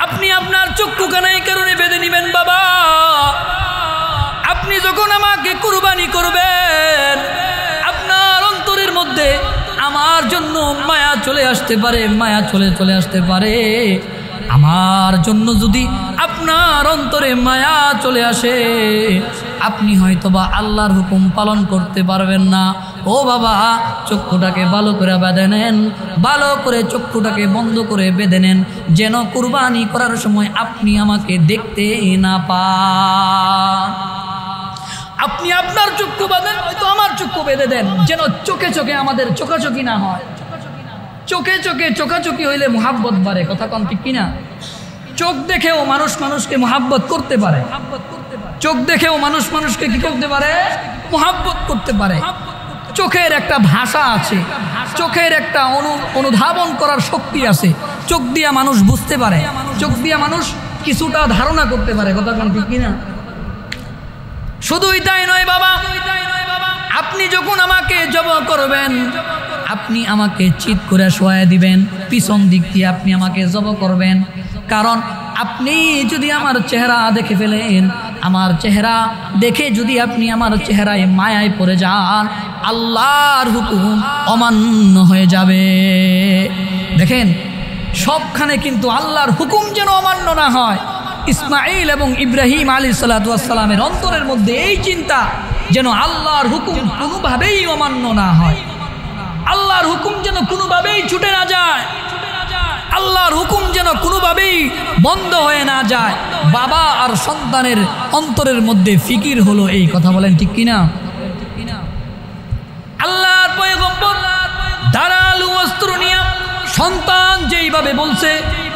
আপনি আপনার চক্ষুখানা এই কারণে বেঁধে নেবেন বাবা, আপনি যখন আমাকে কুরবানি করবেন আপনার অন্তরের মধ্যে আমার জন্য মায়া চলে আসতে পারে, মায়া চলে আসতে পারে। আমার জন্য যদি আপনার অন্তরে মায়া চলে আসে আপনি হয়তোবা আল্লাহর হুকুম পালন করতে পারবেন না। ও বাবা, চক্ষুটাকে ভালো করে বেঁধে নেন, ভালো করে চক্ষুটাকে বন্ধ করে বেঁধে নেন, যেন কুরবানি করার সময় আপনি আমাকে দেখতে না পান। আপনি আপনার চক্ষু বাঁধেন, হয়তো আমার চক্ষু বেঁধে দেন, যেন চোখে চোখে আমাদের চোখাচোখি না হয়। চোখে চোখে চোখাচোখি হইলে মোহাব্বত বাড়ে, কথা কন ঠিক কিনা? চোখ দেখেও মানুষ মানুষকে মোহাব্বত করতে পারে, চোখ দেখেও মানুষ মানুষকে কি করতে পারে? মোহাব্বত করতে পারে। চোখের একটা ভাষা আছে, চোখের একটা অনুধাবন করার শক্তি আছে, চোখ দিয়া মানুষ বুঝতে পারে, চোখ দিয়া মানুষ কিছুটা ধারণা করতে পারে, কথা কন ঠিক কিনা? শুধুই তাই নয় বাবা, আপনি যখন আমাকে জবাহ করবেন আপনি আমাকে চিৎ করে শোয়ায় দিবেন, পিছন দিক দিয়ে আপনি আমাকে জবাহ করবেন। কারণ আপনি যদি আমার চেহারা দেখে ফেলেন, আমার চেহারা দেখে যদি আপনি আমার চেহারায় মায়ায় পড়ে যান, আল্লাহর হুকুম অমান্য হয়ে যাবে। দেখেন সবখানে কিন্তু আল্লাহর হুকুম যেন অমান্য না হয়। ইসমাইল এবং ইব্রাহিম আলাইহিস সালাতু ওয়াস সালামের অন্তরের মধ্যে এই চিন্তা যেন আল্লাহর হুকুম কোনোভাবেই অমান্য না হয়, আল্লাহর হুকুম যেন কোনোভাবেই ছুটে না যায়, আল্লাহর হুকুম যেন কোনোভাবেই বন্ধ হয়ে না যায়। বাবা আর সন্তানের অন্তরের মধ্যে ফিকির হলো এই কথা, বলেন ঠিক কিনা? আল্লাহর পয়গম্বর ধারালো অস্ত্র নিয়ে সন্তান যেইভাবে বলছে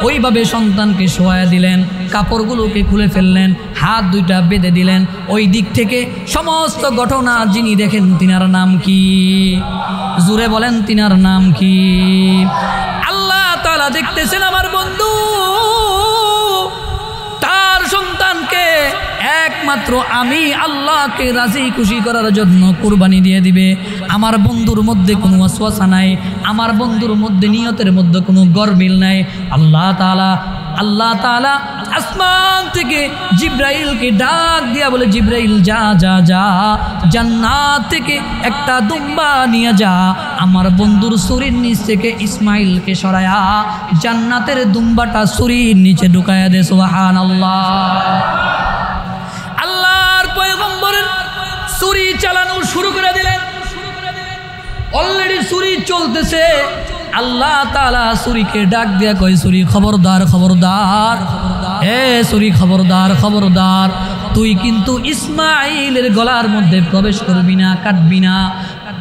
ওইভাবে সন্তানকে শোয়া দিলেন, কাপড়গুলোকে খুলে ফেললেন, হাত দুইটা বেঁধে দিলেন। ওই দিক থেকে সমস্ত ঘটনা যিনি দেখেন তিনার নাম কি? জুড়ে বলেন, তিনার নাম কি? আল্লাহ তাআলা দেখতেছেন আমার বন্ধু তার সন্তানকে একমাত্র আমি আল্লাহকে রাজি খুশি করার জন্য কুরবানি দিয়ে দিবে। আমার বন্ধুর মধ্যে কোনো ওয়াসওয়াসা নাই, আমার বন্ধুর মধ্যে নিয়তের মধ্যে কোনো গরমিল নাই। আল্লাহ তাআলা আসমান থেকে জিব্রাইলকে ডাক দিয়া বলে, জিব্রাইল যা যা যা, জান্নাত থেকে একটা দুম্বা নিয়ে যা, আমার বন্ধুর ছুরির নিচ থেকে ইসমাইলকে সরায়া জান্নাতের দুম্বাটা ছুরির নিচে ঢুকায়া দে। সুবহানাল্লাহ। আল্লাহর পয়গম্বরের ছুরি চালানো শুরু করে দিলেন, অলরেডি ছুরি চলতেছে। আল্লাহ তাআলা ছুরিকে ডাক দিয়া কয়, ছুরি খবরদার খবরদার, এ ছুরি খবরদার খবরদার, তুই কিন্তু ইসমাইলের গলার মধ্যে প্রবেশ করবি না, কাটবি না।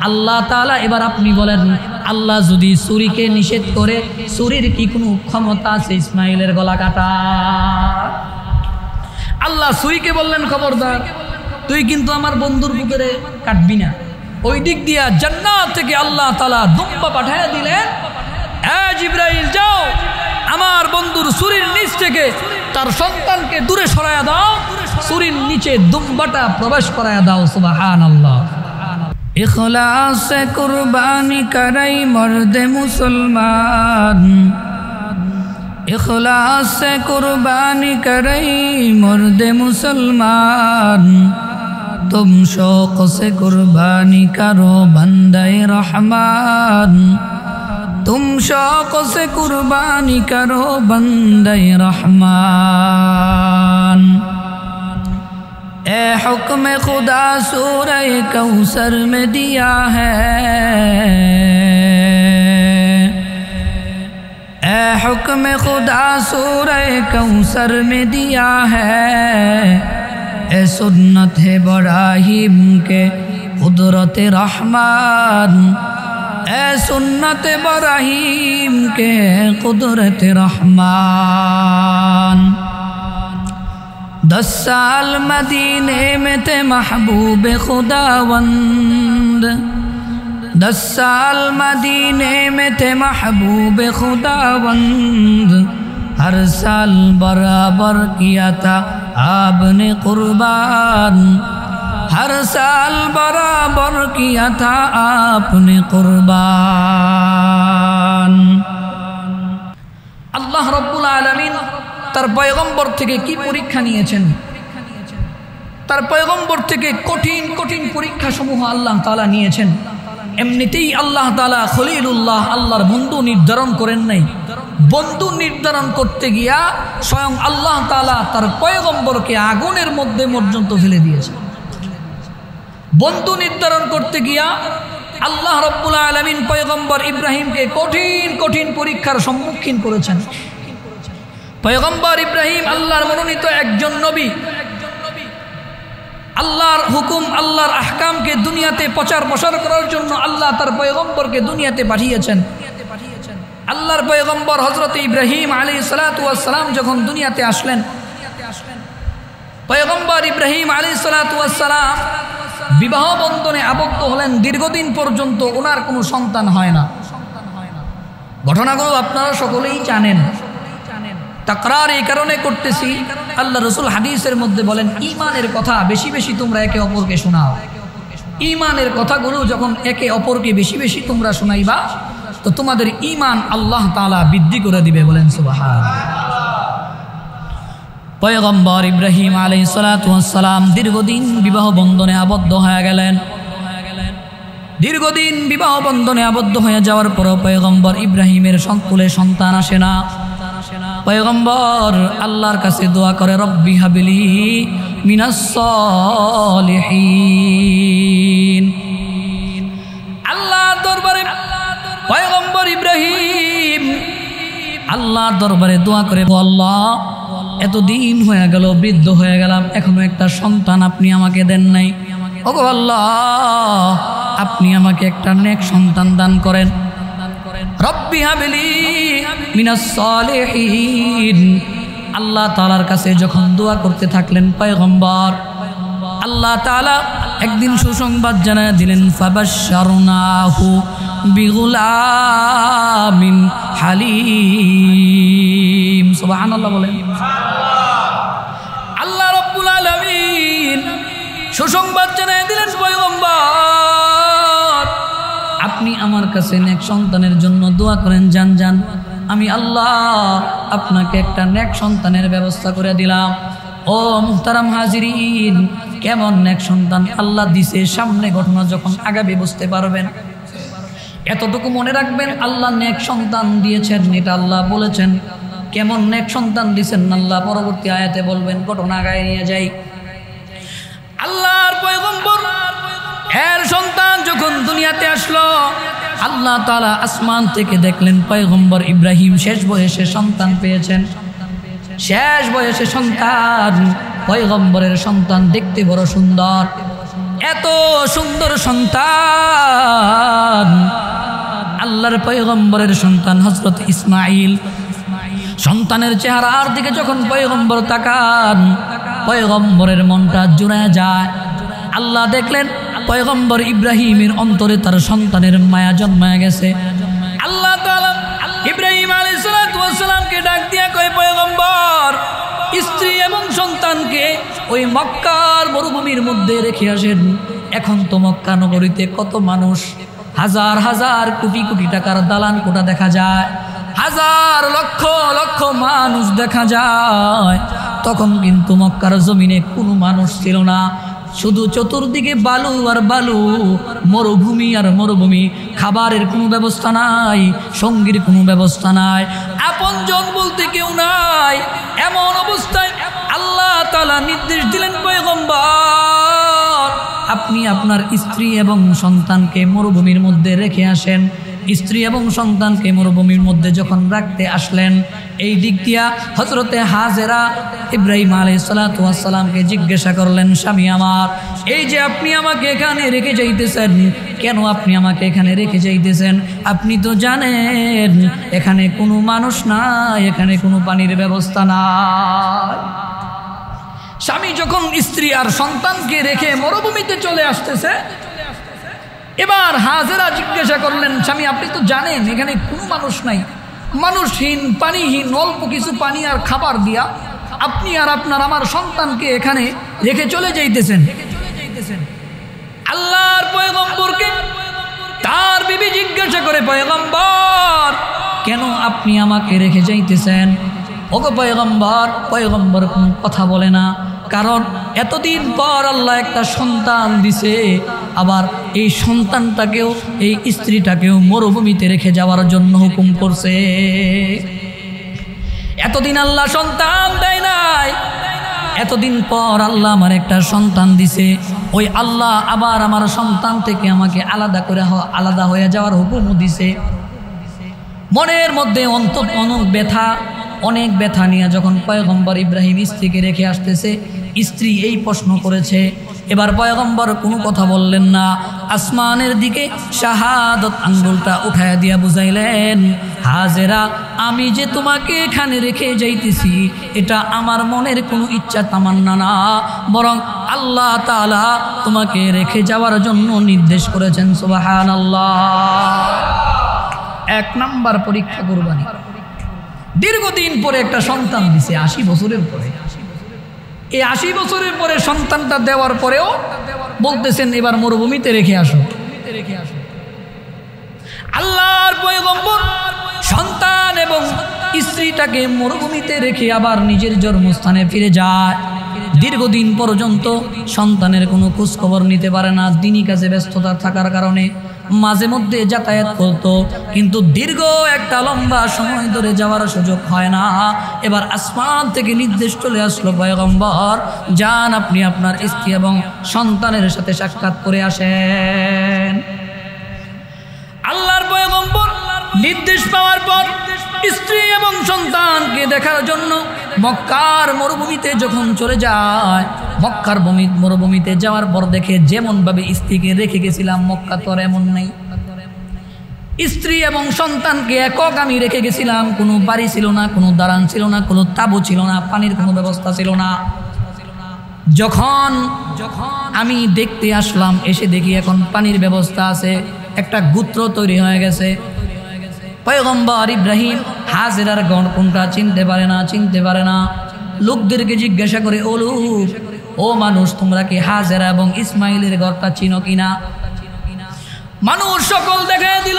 আল্লাহ তাআলা এবার আপনি বলেন, আল্লাহ যদি ছুরিকে নিষেধ করে, ছুরির কি কোনো ক্ষমতা আছে ইসমাইলের গলা কাটা? আল্লাহ ছুরিকে বললেন, খবরদার, তুই কিন্তু আমার বন্ধুর বুকেরে কাটবি না। ওই দিক দিয়া জান্নাত থেকে আল্লাহ তাআলা দুম্বা পাঠায়া দিলেন, এ জিব্রাইল যাও, আমার বন্ধুর ছুরির নিচ থেকে তার সন্তানকে দূরে সরায়া দাও, ছুরির নিচে দুম্বাটা প্রবেশ করায়া দাও। সুবহানাল্লাহ। ইখলাস সে কুরবানি করাই মর্দে মুসলমান, इखलास से कुर्बानी करई मर्दे मुसलमान, तुम शौक से कुर्बानी करो बंदे रहमान, तुम शौक से कुर्बानी करो बंदे रहमान। ए हुक्म खुदा सूरह कौसर में दिया है, ए हुक्म खुदा सूरह कौसर में दिया है, ए सुन्नत है इब्राहीम के कुदरत रहमान, ए सुन्नत इब्राहीम के कुदरत रहमान। 10 साल मदीने में थे महबूब खुदावंद, 10 साल मदीने में थे महबूब खुदावंद, हर साल बराबर किया था आपने कुर्बान, हर साल बराबर किया था आपने कुर्बान। अल्लाह रब्बुल आलमीन তার পয়গম্বর থেকে কি পরীক্ষা নিয়েছেন, তার পয়গম্বর থেকে কঠিন কঠিন পরীক্ষা সমূহ আল্লাহ তাআলা নিয়েছেন। এমনিতেই আল্লাহ তাআলা খলিলুল্লাহ, আল্লাহর বন্ধু নির্ধারণ করেন নাই। বন্ধু নির্ধারণ করতে গিয়া স্বয়ং আল্লাহ তাআলা তার পয়গম্বরকে আগুনের মধ্যে পর্যন্ত ফেলে দিয়েছেন। বন্ধু নির্ধারণ করতে গিয়া আল্লাহ রাব্বুল আলামিন পয়গম্বর ইব্রাহিমকে কঠিন কঠিন পরীক্ষার সম্মুখীন করেছেন। পয়গম্বর ইব্রাহিম আল্লাহর মনোনীত একজন নবী, আল্লাহর হুকুম আল্লাহর আহকামকে দুনিয়াতে প্রচার প্রসার করার জন্য আল্লাহ তার পয়গম্বরকে দুনিয়াতে পাঠিয়েছেন। আল্লাহর পয়গম্বর হযরত ইব্রাহিম আলাইহিস সালাতু ওয়াস সালাম যখন দুনিয়াতে আসলেন, পয়গম্বর ইব্রাহিম আলাইহিস সালাতু ওয়াস সালাম বিবাহ বন্ধনে আবদ্ধ হলেন। দীর্ঘদিন পর্যন্ত ওনার কোনো সন্তান হয় না। ঘটনাগুলো আপনারা সকলেই জানেন। তাকরার এই কারণে করতেছি, আল্লাহ রাসূল হাদিসের মধ্যে বলেন ঈমানের কথা বেশি বেশি তোমরা একে অপরকে শোনাও। ঈমানের কথাগুলো যখন একে অপরকে বেশি বেশি তোমরা শোনাইবা তো তোমাদের ঈমান আল্লাহ তাআলা বৃদ্ধি করে দিবে। বলেন সুবহানাল্লাহ। পয়গম্বর ইব্রাহিম আলাইহিস সালাতু ওয়াস সালাম দীর্ঘদিন বিবাহ বন্ধনে আবদ্ধ হয়ে গেলেন। দীর্ঘদিন বিবাহ বন্ধনে আবদ্ধ হয়ে যাওয়ার পরও পয়গম্বর ইব্রাহিমের কোলে সন্তান আসে না। পয়গম্বর আল্লাহর কাছে দোয়া করে, রব্বি হাবলি মিনাস সলিহিন। আল্লাহর দরবারে পয়গম্বর ইব্রাহিম আল্লাহর দরবারে দোয়া করে, আল্লাহ এতদিন হয়ে গেল, বৃদ্ধ হয়ে গেলাম, এখনো একটা সন্তান আপনি আমাকে দেন নাই। ওগো আল্লাহ, আপনি আমাকে একটা নেক সন্তান দান করেন। রব্বি হাবলি মিনাস সলিহিন। আল্লাহ তাআলার কাছে যখন দোয়া করতে থাকলেন পয়গম্বর, আল্লাহ তাআলা একদিন সুসংবাদ জানায় দিলেন, ফাবাশশারনাহু বিগুলামিন হালিম। সুবহানাল্লাহ বলেন। আল্লাহ রাব্বুল আলামিন সুসংবাদ জানায় দিলেন, পয়গম্বর আপনি আমার কাছে নেক সন্তানের জন্য দোয়া করেন, যান যান, আমি আল্লাহ আপনাকে একটা নেক সন্তানের ব্যবস্থা করে দিলাম। ও মুহতারাম হাজিরিন, কেমন নেক সন্তান আল্লাহ দিছে, সামনে ঘটনা যখন আগাবে বুঝতে পারবেন। এতটুকু মনে রাখবেন, আল্লাহ নেক সন্তান দিয়েছেন, এটা আল্লাহ বলেছেন। কেমন নেক সন্তান দিয়েছেন আল্লাহ পরবর্তী আয়াতে বলবেন। ঘটনা আগায় নিয়ে যাই। আল্লাহর পয়গম্বর এর সন্তান যখন দুনিয়াতে আসলো, আল্লাহ তাআলা আসমান থেকে দেখলেন পয়গম্বর ইব্রাহিম শেষ বয়সে সন্তান পেয়েছেন। শেষ বয়সে সন্তান, পয়গম্বরের সন্তান দেখতে বড় সুন্দর। এত সুন্দর সন্তান আল্লাহর পয়গম্বরের সন্তান হযরত ইসমাঈল। সন্তানের চেহারার দিকে যখন পয়গম্বর তাকান, পয়গম্বরের মনটা জুড়ে যায়। আল্লাহ দেখলেন পয়গম্বর ইব্রাহিমের অন্তরে তার সন্তানের মায়া জন্মায় গেছে। আল্লাহ তাআলা ইব্রাহিম আলাইহিস সালাতু ওয়াস সালামকে ডাক দিয়া কয়, পয়গম্বর স্ত্রী এবং সন্তানকে ওই মক্কার মরুভূমির মধ্যে রেখে আসেন। এখন তো মক্কা নগরীতে কত মানুষ, হাজার হাজার কোটি কোটি টাকার দালান কোঠা দেখা যায়, হাজার লক্ষ লক্ষ মানুষ দেখা যায়। তখন কিন্তু মক্কার জমিনে কোনো মানুষ ছিল না, শুধু চতুর্দিকে বালু আর বালু, মরুভূমি আর মরুভূমি। খাবারের কোনো ব্যবস্থা নাই, সঙ্গীর কোনো ব্যবস্থা নাই, আপনজন বলতে কেউ নাই। এমন অবস্থায় আল্লাহ তাআলা নির্দেশ দিলেন, পয়গম্বর আপনি আপনার স্ত্রী এবং সন্তানকে মরুভূমির মধ্যে রেখে আসেন। স্ত্রী এবং সন্তানকে মরুভূমির মধ্যে যখন রাখতে আসলেন, এই দিক দিয়া হযরতে হাজেরা ইব্রাহিম আলাইহিস সালাতু ওয়াস সালামকে জিজ্ঞাসা করলেন, স্বামী আমার, এই যে আপনি আমাকে এখানে রেখে যাইতেছেন, কেন আপনি আমাকে এখানে রেখে যাইতেছেন? আপনি তো জানেন এখানে কোনো মানুষ নাই, এখানে কোনো পানির ব্যবস্থা নাই। স্বামী যখন স্ত্রী আর সন্তানকে রেখে মরুভূমিতে চলে আসতেছে, এবার হাজেরা জিজ্ঞাসা করলেন, স্বামী আপনি তো জানেন এখানে কোনো মানুষ নাই, মানুষহীন পানিহীন, অল্প কিছু পানি আর খাবার দিয়া আপনি আর আপনার আমার সন্তানকে এখানে রেখে চলে যাইতেছেন। আল্লাহর পয়গম্বরকে তার বিবি জিজ্ঞাসা করে, পয়গম্বর কেন আপনি আমাকে রেখে যাইতেছেন? ওগো পয়গম্বর, পয়গম্বর কোনো কথা বলে না, কারণ এতদিন পর আল্লাহ একটা সন্তান দিছে, আবার এই সন্তানটাকেও এই স্ত্রীটাকেও মরুভূমিতে রেখে যাওয়ার জন্য হুকুম করছে। এতদিন আল্লাহ সন্তান দেয় নাই, এতদিন পর আল্লাহ আমার একটা সন্তান দিছে, ওই আল্লাহ আবার আমার সন্তান থেকে আমাকে আলাদা হয়ে যাওয়ার হুকুমও দিছে। মনের মধ্যে অনেক ব্যথা নিয়ে যখন পয়গম্বর ইব্রাহিম স্ত্রীকে রেখে আসতেছে, স্ত্রী এই প্রশ্ন করেছে। এবার পয়গম্বর কোনো কথা বললেন না, আসমানের দিকে শাহাদত আঙ্গুলটা উঠায় দিয়া বুঝাইলেন, হাজেরা, আমি যে তোমাকে এখানে রেখে যাইতেছি এটা আমার মনের কোনো ইচ্ছা তামান্না না, বরং আল্লাহ তাআলা তোমাকে রেখে যাওয়ার জন্য নির্দেশ করেছেন। সুবহানাল্লাহ। 1 নাম্বার পরীক্ষা কুরবানি। দীর্ঘদিন পরে একটা সন্তান দিছে, 80 বছরের পরে। এই 80 বছরের পরে সন্তানটা দেওয়ার পরেও বলতেছেন এবার মরুভূমিতে রেখে আসো। আল্লাহর পয়গম্বর সন্তান এবং স্ত্রীটাকে মরুভূমিতে রেখে আবার নিজের জন্মস্থানে ফিরে যায়। দীর্ঘদিন পর্যন্ত সন্তানের কোনো খোঁজ খবর নিতে পারে না, দিনী কাজে ব্যস্ততা থাকার কারণে মাঝে মধ্যে যাতায়াত করতো, কিন্তু দীর্ঘ একটা লম্বা সময় ধরে যাওয়ার সুযোগ হয় না। এবার আসমান থেকে নির্দেশ চলে আসলো, পয়গম্বর যান, আপনি আপনার স্ত্রী এবং সন্তানের সাথে সাক্ষাৎ করে আসেন। আল্লাহর পয়গম্বর নির্দেশ পাওয়ার পর স্ত্রী এবং সন্তানকে দেখার জন্য মক্কার মরুভূমিতে যখন চলে যায়, মক্কার মরুভূমিতে যাওয়ার পর দেখে যেমনভাবে স্ত্রীকে রেখে গেছিলাম মক্কা তো আর এমন নেই। স্ত্রী এবং সন্তানকে একক আমি রেখে গেছিলাম, কোনো বাড়ি ছিল না, কোনো দালান ছিল না, কোনো তাঁবু ছিল না, পানির কোনো ব্যবস্থা ছিল না। যখন আমি দেখতে আসলাম, এসে দেখি এখন পানির ব্যবস্থা আছে, একটা গোত্র তৈরি হয়ে গেছে। পয়গম্বর ইব্রাহিম হাজেরার গণ কোনটা চিনতে পারে না। লোকদেরকে জিজ্ঞাসা করে, ও লোক, ও মানুষ, তোমরা কি হাজেরা এবং ইসমাইলের ঘরটা চিনো কিনা? মানুষ সকল দেখায় দিল,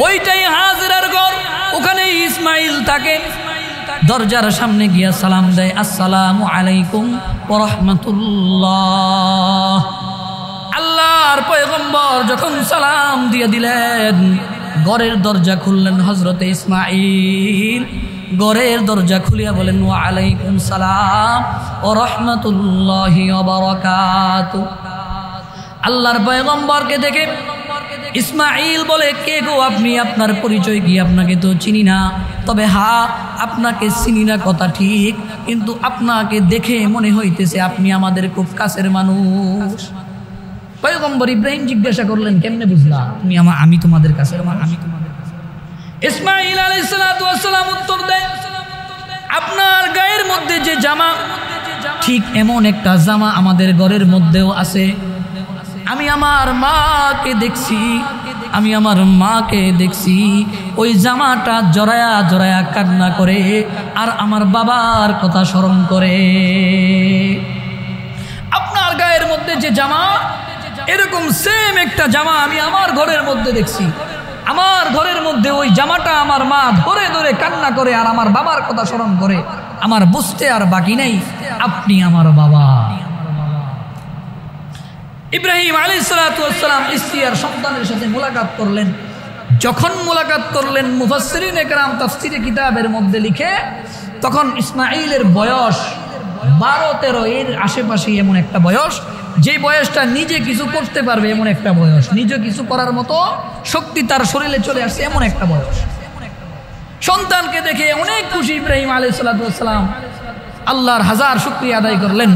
ওইটাই হাজেরার ঘর, ওখানে ইসমাইল থাকে। দরজার সামনে গিয়া সালাম দেয়, আসসালামু আলাইকুম ওয়া রাহমাতুল্লাহ। আল্লাহর পয়গম্বর যখন সালাম দিয়ে দিলেন, ঘরের দরজা খুললেন হযরতে ইসমাইল। ঘরের দরজা খুলিয়া বলেন, ওয়া আলাইকুম সালাম ওয়া রাহমাতুল্লাহি ওয়া বারাকাতুহু। আল্লাহর পয়গম্বরকে দেখে ইসমাইল বলে, কে গো আপনি? আপনার পরিচয় কি? আপনাকে তো চিনি না। তবে আপনাকে চিনি না কথা ঠিক, কিন্তু আপনাকে দেখে মনে হইতেছে আপনি আমাদের খুব কাছের মানুষ। পয়গম্বর ইব্রাহিম জিজ্ঞাসা করলেন, কেমনে বুঝলা তুমি আমি তোমাদের কাছের মানুষ? ইসমাইল আলাইহিস সালাতু ওয়াস সালাম উত্তর দেয়, আপনার গায়ের মধ্যে যে জামা, ঠিক এমন একটা জামা আমাদের ঘরের মধ্যেও আছে। আমি আমার মাকে দেখছি, ওই জামাটা জড়ায়া জড়ায়া কান্না করে আর আমার বাবার কথা স্মরণ করে। আপনার গায়ের মধ্যে যে জামা, এরকম সেম একটা জামা আমি আমার ঘরের মধ্যে দেখছি। আমার ঘরের মধ্যে ওই জামাটা আমার মা ধরে ধরে কান্না করে আর আমার বাবার কথা স্মরণ করে। আমার বুঝতে আর বাকি নেই, আপনি আমার বাবা। ইব্রাহিম আলাইহিস সালাতু ওয়াস সালাম স্ত্রী আর সন্তানের সাথে মোলাকাত করলেন। যখন মোলাকাত করলেন, মুফাসসিরিনে কেরাম তাফসীরে কিতাবের মধ্যে লিখে, তখন ইসমাইলের বয়স 12-13 এর আশেপাশে, এমন একটা বয়স যে বয়সটা নিজে কিছু করতে পারবে, এমন একটা বয়স, নিজে কিছু করার মতো শক্তি তার শরীরে চলে আসছে, এমন একটা বয়স। সন্তানকে দেখে অনেক খুশি ইব্রাহিম আলাইহিস সালাতু ওয়াস সালাম। আল্লাহর হাজার শুকরিয়া আদায় করলেন,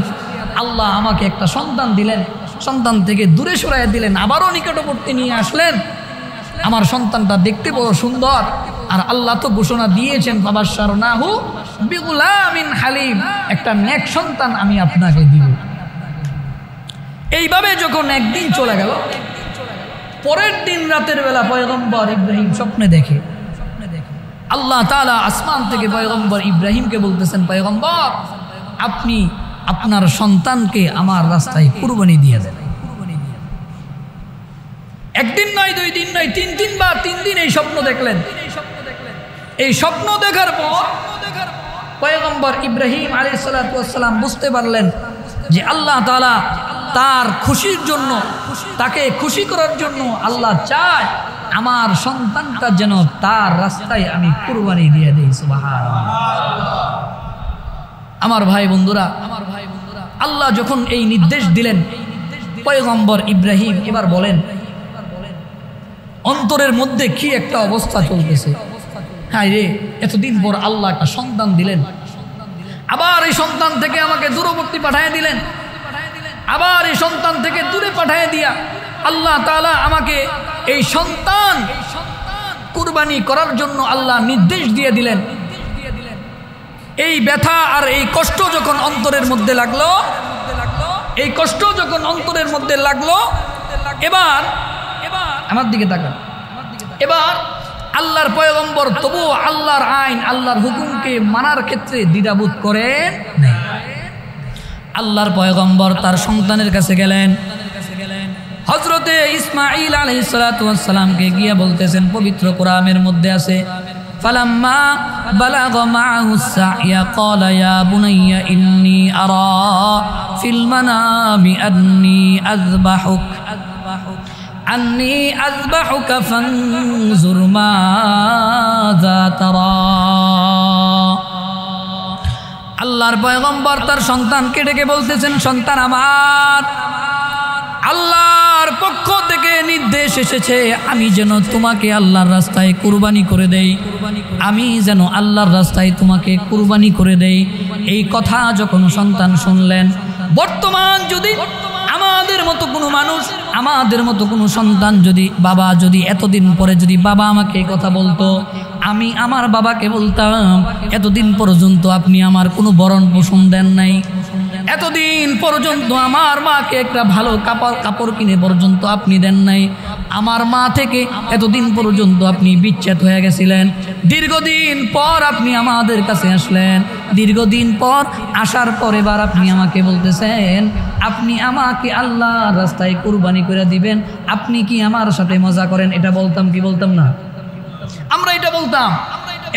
আল্লাহ আমাকে একটা সন্তান দিলেন। সন্তান থেকে দূরে সরাইয়া দিলেন, আবারও নিকটবর্তী নিয়ে আসলেন। আমার সন্তানটা দেখতে বড় সুন্দর, আর আল্লাহ তো ঘোষণা দিয়েছেন, ফাবাশশারনাহু বিগুলামিন হালিম, একটা নেক সন্তান আমি আপনাকে দিব। এইভাবে যখন একদিন চলে গেল, পরের দিন রাতের বেলা পয়গম্বর ইব্রাহিম স্বপ্নে দেখে, আল্লাহ তাআলা আসমান থেকে পয়গম্বর ইব্রাহিমকে বলতেছেন, পয়গম্বর আপনি আপনার সন্তানকে আমার রাস্তায় কুরবানি দিয়ে দেন। একদিন নয়, 2 দিন নয়, 3 দিন এই স্বপ্ন দেখলেন। এই স্বপ্ন দেখার পর পয়গম্বর ইব্রাহিম আলাইহিস সালাতু ওয়াস সালাম বুঝতে পারলেন যে আল্লাহ তাআলা তার খুশির জন্য, তাকে খুশি করার জন্য আল্লাহ চায় আমার সন্তানটা যেন তার রাস্তায় আমি কুরবানি দিয়ে দেই। সুবহানাল্লাহ। আমার ভাই বন্ধুরা, আল্লাহ যখন এই নির্দেশ দিলেন, পয়গম্বর ইব্রাহিম এবার বলেন অন্তরের মধ্যে কি একটা অবস্থা চলতেছে। হ্যাঁ রে, এতদিন পর আল্লাহ একটা সন্তান দিলেন, আবার এই সন্তান থেকে আমাকে দূরবর্তী পাঠিয়ে দিলেন, আবার এই সন্তান থেকে দূরে পাঠিয়ে দিয়া আল্লাহ তাআলা আমাকে এই সন্তান কুরবানি করার জন্য আল্লাহ নির্দেশ দিয়ে দিলেন। এই ব্যথা আর এই কষ্ট যখন অন্তরের মধ্যে লাগলো, এই কষ্ট যখন অন্তরের মধ্যে লাগলো, এবার আমার দিকে তাকান, এবার আল্লাহর পয়গম্বর তবু আল্লাহর আইন, আল্লাহর হুকুমকে মানার ক্ষেত্রে দ্বিধাবোধ করেন। আল্লাহর পয়গম্বর তার সন্তানের কাছে গেলেন, হযরতে ইসমাঈল আলাইহিস সালাতু ওয়াস সালামকে গিয়ে বলতেছেন, পবিত্র কোরআনের মধ্যে আছে, ফালাম্মা বালাগা মাআহুস সা'য়া ক্বালা ইয়া বুনাইয়া ইন্নী আরা ফিল মানামি আন্নী আযবাহুকা ফানজুর মাযা তারা। আল্লাহর পয়গম্বর তার সন্তানকে ডেকে বলতেছেন, সন্তান আমার, আল্লাহর পক্ষ থেকে নির্দেশ এসেছে আমি যেন তোমাকে আল্লাহর রাস্তায় কুরবানি করে দেই, আমি যেন আল্লাহর রাস্তায় তোমাকে কুরবানি করে দেই। এই কথা যখন সন্তান শুনলেন, বর্তমান যদি আমাদের মতো কোনো মানুষ, আমাদের মতো কোনো সন্তান যদি, বাবা যদি এতদিন পরে যদি বাবা আমাকে এই কথা বলতো, আমি আমার বাবাকে বলতাম, এতদিন পর্যন্ত আপনি আমার কোনো ভরণ পোষণ দেন নাই, এতদিন পর্যন্ত আমার মাকে একটা ভালো কাপড় কিনে পর্যন্ত আপনি দেন নাই, আমার মা থেকে এতদিন পর্যন্ত আপনি বিচ্ছেদ হয়ে গেছিলেন, দীর্ঘদিন পর আপনি আমাদের কাছে আসলেন, দীর্ঘদিন পর আসার পর এবার আপনি আমাকে বলতেছেন আপনি আমাকে আল্লাহর রাস্তায় কুরবানি করে দিবেন, আপনি কি আমার সাথে মজা করেন? এটা বলতাম কি বলতাম না? আমরা এটা বলতাম।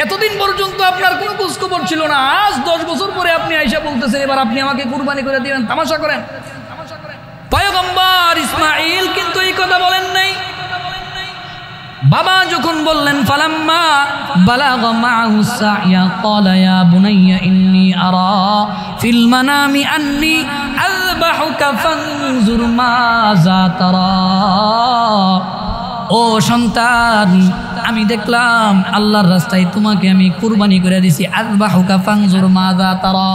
এতদিন পর্যন্ত আপনার কোনো খোঁজখবর ছিল না, আজ 10 বছর পরে আপনি আয়েশা বলতেছেন এবার আপনি আমাকে কুরবানি করে দিবেন, তামাশা করেন। পয়গম্বর ইসমাঈল কিন্তু এই কথা বলেন নাই। বাবা যখন বললেন, ফালাম্মা বালাগা মাআহুস সা'য়া ক্বালা ইয়া বুনাইয়া ইন্নী আরা ফিল মানামি আন্নী আযবাহুকা ফানজুর মাযা তারা। ও সন্তান, আমি দেখলাম আল্লাহর রাস্তায় তোমাকে আমি কুরবানি করে দিছি, আযবাহুকা ফানজুর মাযা তারা।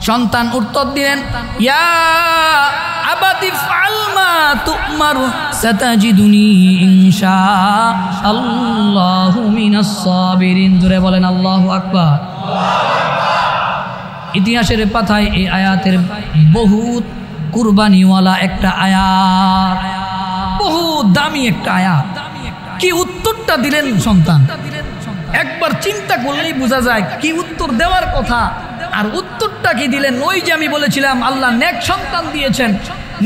সন্তান উত্তর দিলেন, ইয়া আবাতি ফাল মা তুমার সাতাজিদুনি ইনশাআল্লাহু মিনাস সাবিরিন। জোরে বলেন আল্লাহু আকবার। ইতিহাসের পাতায় এই আয়াতের বহুত কুরবানিওয়ালা একটা আয়াত, বহু দামি একটা আয়াত। কি উত্তরটা দিলেন সন্তান, একবার চিন্তা করলেই বোঝা যায় কি উত্তর দেওয়ার কথা আর উত্তরটা কি দিলেন। ওই যে আমি বলেছিলাম আল্লাহ নেক সন্তান দিয়েছেন,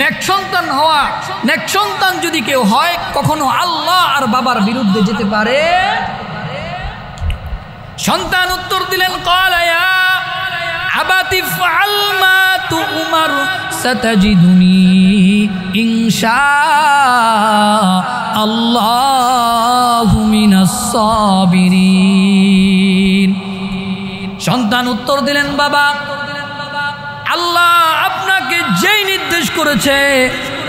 নেক সন্তান হওয়া, নেক সন্তান যদি কেউ হয় কখনো আল্লাহ আর বাবার বিরুদ্ধে যেতে পারে। সন্তান উত্তর দিলেন, ক্বালা ইয়া আবাতি ফাআল মা তুমার সাতাজিদুনি ইনশাআল্লাহু মিনাস সাবিরিন। সন্তান উত্তর দিলেন, বাবা, আল্লাহ আপনাকে যেই নির্দেশ করেছে,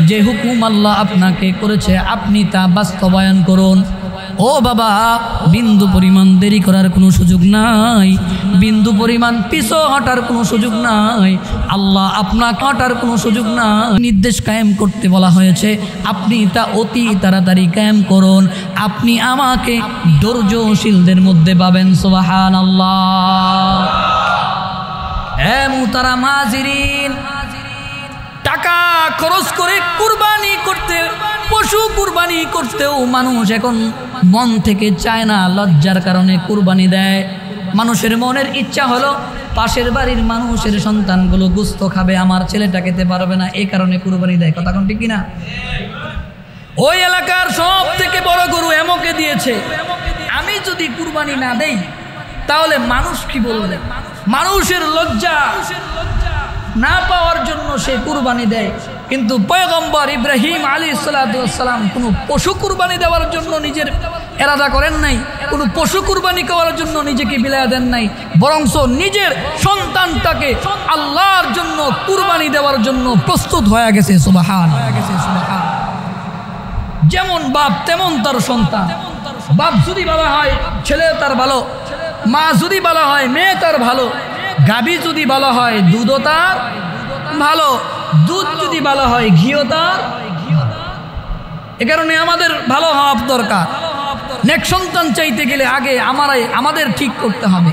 যে হুকুম আল্লাহ আপনাকে করেছে, আপনি তা বাস্তবায়ন করুন। ও বাবা, বিন্দু পরিমাণ দেরি করার কোনো সুযোগ নাই, বিন্দু পরিমাণ পিছু হটার কোনো সুযোগ নাই, আল্লাহ আপনাকে হটার কোনো সুযোগ নাই। নির্দেশ কায়েম করতে বলা হয়েছে, আপনি তা অতি তাড়াতাড়ি কায়েম করুন। আপনি আমাকে ধৈর্যশীলদের মধ্যে পাবেন। সুবহানাল্লাহ। হে মুহতারাম হাজিরিন, টাকা খরচ করে কুরবানি করতে, পশু কুরবানি করতেও মানুষ এখন মন থেকে চায় না, লজ্জার কারণে কুরবানি দেয়। মানুষের মনের ইচ্ছা হলো পাশের বাড়ির মানুষের সন্তানগুলো গোশত খাবে, আমার ছেলেটা খেতে পারবে না, এই কারণে কুরবানি দেয়। কথা কোন ঠিক কিনা? ওই এলাকার সব থেকে বড় গরু এমকে দিয়েছে, আমি যদি কুরবানি না দেই তাহলে মানুষ কি বলবে? মানুষের লজ্জা না পাওয়ার জন্য সে কুরবানি দেয়। কিন্তু পয়গম্বর ইব্রাহিম আলাইহিস সালাতু ওয়াস সালাম কোনো পশু কুরবানি দেওয়ার জন্য নিজের এরাদা করেন নাই, কোনো পশু কুরবানি করার জন্য নিজেকে বিলায় দেন নাই, বরঞ্চ নিজের সন্তানটাকে আল্লাহর জন্য কুরবানি দেওয়ার জন্য প্রস্তুত হয়ে গেছে। সুবহানাল্লাহ। যেমন বাপ তেমন তার সন্তান। বাপ যদি বলা হয় ছেলে তার ভালো, মা যদি বলা হয় মেয়ে তার ভালো, গাভী যদি বলা হয় দুধও তার ভালো, দুধ যদি বলা হয় ঘিও তার। এ কারণে আমাদের ভালো হওয়া দরকার। নেক সন্তান চাইতে গেলে আগে আমাদের ঠিক করতে হবে,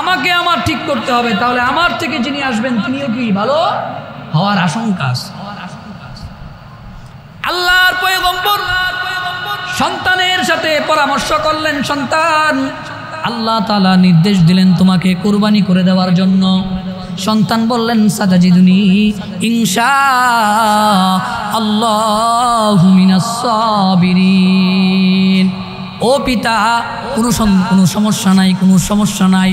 আমাকে আমার ঠিক করতে হবে। তাহলে আমার থেকে যিনি আসবেন তিনিও কি ভালো হওয়ার আশঙ্কা আছে। আল্লাহর পয়গম্বর সন্তানের সাথে পরামর্শ করলেন। সন্তান, আল্লাহ তাআলা নির্দেশ দিলেন তোমাকে কুরবানি করে দেওয়ার জন্য। সন্তান বললেন সাতাজিদুনি ইনশাআল্লাহু মিনাস সাবিরিন। ও পিতা, কোনো সমস্যা নাই, কোনো সমস্যা নাই,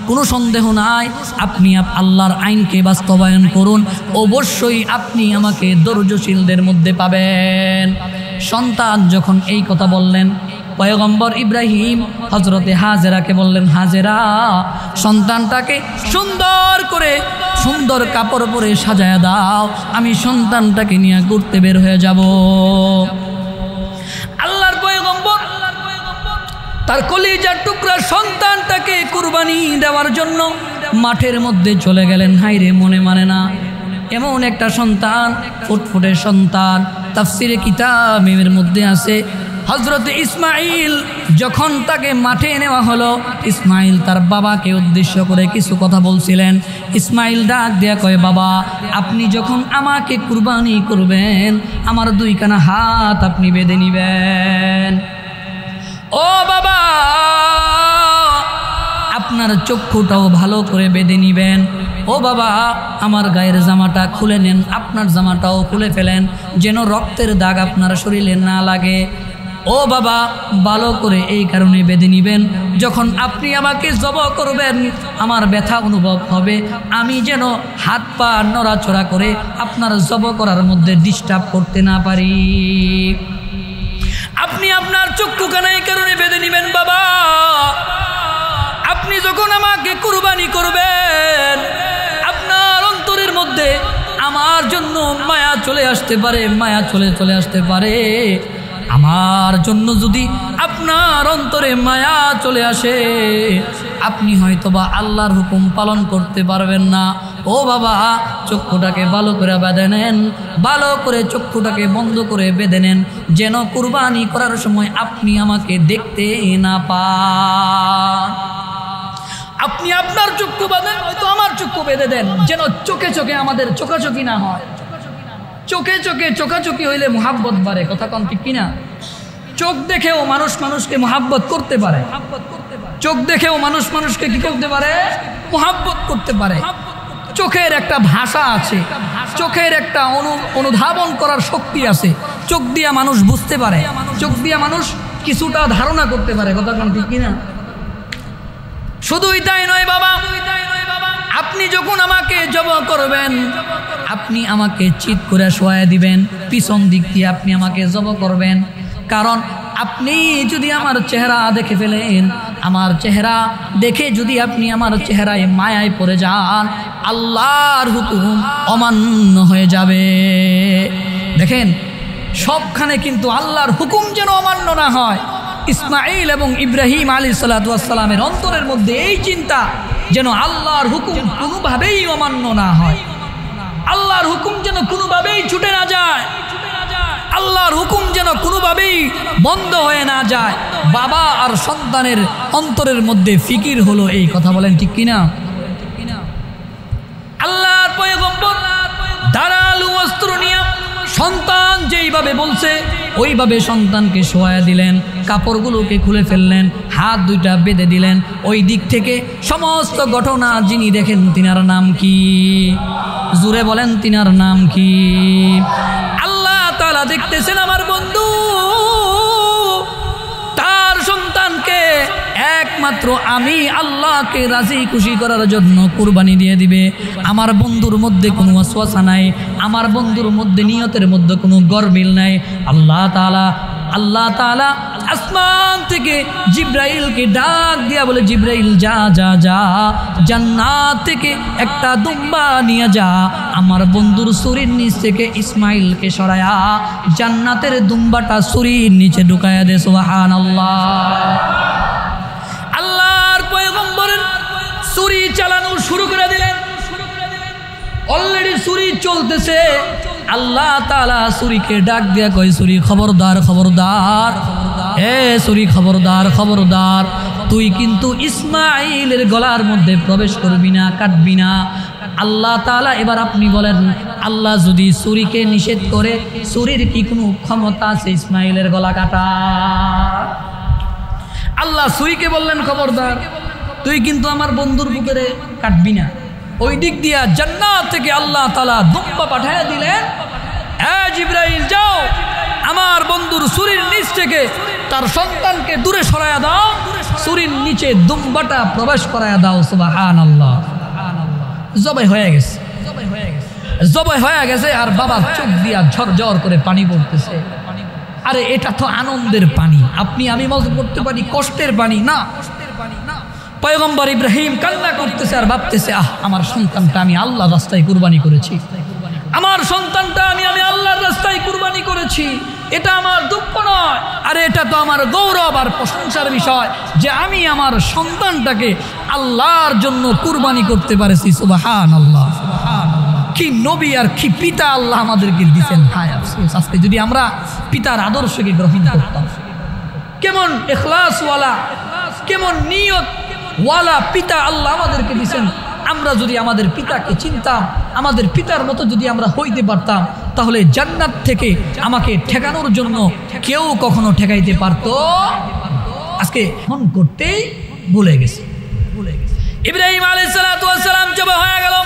কোনো সন্দেহ নাই, আপনি আল্লাহর আইনকে বাস্তবায়ন করুন, অবশ্যই আপনি আমাকে ধৈর্যশীলদের মধ্যে পাবেন। সন্তান যখন এই কথা বললেন, পয়গম্বর ইব্রাহিম হযরতে হাজেরাকে বললেন, হাজেরা, সন্তানটাকে সুন্দর করে সুন্দর কাপড় পরে সাজায়া দাও, আমি সন্তানটাকে নিয়ে ঘুরতে বের হয়ে যাব। আল্লাহর পয়গম্বর তার কলিজার টুকরা সন্তানটাকে কুরবানি দেওয়ার জন্য মাঠের মধ্যে চলে গেলেন। হায়রে, মনে মানে না, এমন একটা সন্তান, ফুটফুটে সন্তান। তাফসিরে কিতাবের মধ্যে আছে হযরত ইসমাইল যখন তাকে মাঠে নেওয়া হলো, ইসমাইল তার বাবাকে উদ্দেশ্য করে কিছু কথা বলছিলেন। ইসমাইল ডাক দিয়া কয়, বাবা, আপনি যখন আমাকে কুরবানি করবেন, আমার দুইখানা হাত আপনি বেঁধে নিবেন। ও বাবা, আপনার চক্ষুটাও ভালো করে বেঁধে নিবেন। ও বাবা, আমার গায়ের জামাটা খুলে নেন, আপনার জামাটাও খুলে ফেলেন, যেন রক্তের দাগ আপনার শরীরে না লাগে। ও বাবা, ভালো করে এই কারণে বেঁধে নিবেন, যখন আপনি আমাকে জবাই করবেন আমার ব্যথা অনুভব হবে, আমি যেন হাত পা নড়াচড়া করে আপনার জবাই করার মধ্যে ডিস্টার্ব করতে না পারি। আপনি আপনার চক্ষুখানা এই কারণে বেঁধে নিবেন। বাবা, আপনি যখন আমাকে কুরবানি করবেন, আপনার অন্তরের মধ্যে আমার জন্য মায়া চলে আসতে পারে, মায়া চলে আসতে পারে। আমার জন্য যদি আপনার অন্তরে মায়া চলে আসে, আপনি হয়তোবা আল্লাহর হুকুম পালন করতে পারবেন না। ও বাবা, চক্ষুটাকে ভালো করে বেঁধে নেন, ভালো করে চক্ষুটাকে বন্ধ করে বেঁধে নেন, যেন কুরবানি করার সময় আপনি আমাকে দেখতে না পান। আপনি আপনার চক্ষু বাঁধেন, হয়তো আমার চক্ষু বেঁধে দেন, যেন চোখে চোখে আমাদের চোখাচোখি না হয়। চোখে চোখে চোখাচোখি হইলে মুহাব্বত বাড়ে, কথা কন ঠিক কিনা? চোখ দেখেও মানুষকে মুহাব্বত করতে পারে, চোখ দেখেও মানুষকে কি করতে পারে? মুহাব্বত করতে পারে। চোখের একটা ভাষা আছে, চোখের একটা অনুধাবন করার শক্তি আছে, চোখ দিয়া মানুষ বুঝতে পারে, চোখ দিয়া মানুষ কিছুটা ধারণা করতে পারে, কথা কন ঠিক কিনা? শুধুই তাই নয় বাবা, আপনি যখন আমাকে জবাই করবেন, আপনি আমাকে চিৎ করে শোয়ায় দিবেন, পিছন দিক দিয়ে আপনি আমাকে জবাই করবেন। কারণ আপনি যদি আমার চেহারা দেখে ফেলেন, আমার চেহারা দেখে যদি আপনি আমার চেহারায় মায়ায় পড়ে যান, আল্লাহর হুকুম অমান্য হয়ে যাবে। দেখেন, সবখানে কিন্তু আল্লাহর হুকুম যেন অমান্য না হয়। ইসমাইল এবং ইব্রাহিম আলাইহিস সালাতু ওয়াস সালামের অন্তরের মধ্যে এই চিন্তা, যেন আল্লাহর হুকুম কোনোভাবেই অমান্য না হয়, আল্লাহর হুকুম যেন কোনোভাবেই ছুটে না যায়, আল্লাহর হুকুম যেন কোনোভাবেই বন্ধ হয়ে না যায়। বাবা আর সন্তানের অন্তরের মধ্যে ফিকির হলো এই কথা, বলেন ঠিক কিনা? আল্লাহর পয়গম্বর ধারালো অস্ত্র নিয়ে সন্তান যেইভাবে বলছে ওইভাবে সন্তানকে শোয়ায়া দিলেন, কাপড়গুলোকে খুলে ফেললেন, হাত দুইটা বেঁধে দিলেন। ওই দিক থেকে সমস্ত ঘটনা যিনি দেখেন, তিনার নাম কি? জুড়ে বলেন, তিনার নাম কি? আল্লাহ তাআলা দেখতেছেন আমার বন্ধু তার সন্তানকে একমাত্র আমি আল্লাহকে রাজি খুশি করার জন্য কুরবানি দিয়ে দিবে। আমার বন্ধুর মধ্যে কোনো ওয়াসওয়াসা নাই, আমার বন্ধুর মধ্যে নিয়তের মধ্যে কোনো গরমিল নাই। আল্লাহ তাআলা আসমান থেকে জিব্রাইলকে ডাক দিয়া বলে, জিব্রাইল যা যা যা, জান্নাত থেকে একটা দুম্বা নিয়ে যা, আমার বন্ধুর ছুরির নিচ থেকে ইসমাইলকে সরায়া জান্নাতের দুম্বাটা ছুরির নিচে ঢুকায়া দে। সুবহানাল্লাহ। আল্লাহর পয়গম্বরের ছুরি চালানো শুরু করে দিলেন। অলরেডি ছুরি চলতেছে। আল্লাহ তাআলা ছুরিকে ডাক দিয়া কয়, ছুরি খবরদার খবরদার, এ ছুরি খবরদার খবরদার, তুই কিন্তু ইসমাইলের গলার মধ্যে প্রবেশ করবি না, কাটবি না। আল্লাহ তাআলা এবার আপনি বলেন, আল্লাহ যদি ছুরিকে নিষেধ করে, ছুরির কি কোনো ক্ষমতা আছে ইসমাইলের গলা কাটা? আল্লাহ ছুরিকে বললেন, খবরদার, তুই কিন্তু আমার বন্ধুর বুকে কাটবি না। ওই দিক দিয়া জান্নাত থেকে আল্লাহ তাআলা দুম্বা পাঠিয়ে দিলেন, এ জিবরাইল যাও, আমার বন্ধুর ছুরির নিচ থেকে তার সন্তানকে দূরে সরায়া দাও, ছুরির নিচে দুম্বাটা প্রবেশ করায়া দাও। সুবহানাল্লাহ। জবাই হয়ে গেছে, জবাই হয়ে গেছে। আর বাবার চোখ দিয়া ঝরঝর করে পানি পড়তেছে। আরে এটা তো আনন্দের পানি, আপনি আমি মজা করতে পারি কষ্টের পানি না। পয়গম্বর ইব্রাহিম কান্না করতেছে আর ভাবতেছে, আমার সন্তানটা আমি আল্লাহর রাস্তায় কুরবানি করেছি, আমার সন্তানটা আমি আল্লাহর রাস্তায় কুরবানি করেছি। এটা আমার দুঃখ নয়, আরে এটা তো আমার গৌরব আর প্রশংসার বিষয় যে আমি আমার সন্তানটাকে আল্লাহর জন্য কুরবানি করতে পারেছি। সুবহানাল্লাহ। কি নবী আর কি পিতা আল্লাহ আমাদেরকে দিয়েছেন। হায় আফসোস, আজকে যদি আমরা পিতার আদর্শকে গ্রহণ করতাম। কেমন ইখলাসওয়ালা, কেমন নিয়তওয়ালা পিতা আল্লাহ আমাদেরকে দিয়েছেন। আমরা যদি আমাদের পিতাকে চিনতাম, আমাদের পিতার মতো যদি আমরা হইতে পারতাম, তাহলে জান্নাত থেকে আমাকে ঠেকানোর জন্য কেউ কখনো ঠেকাইতে পারত। আজকে মন করতেই ভুলে গেছে। ইব্রাহিম আলাইহিস সালাতু ওয়াস সালাম জবাই হয়ে গেল।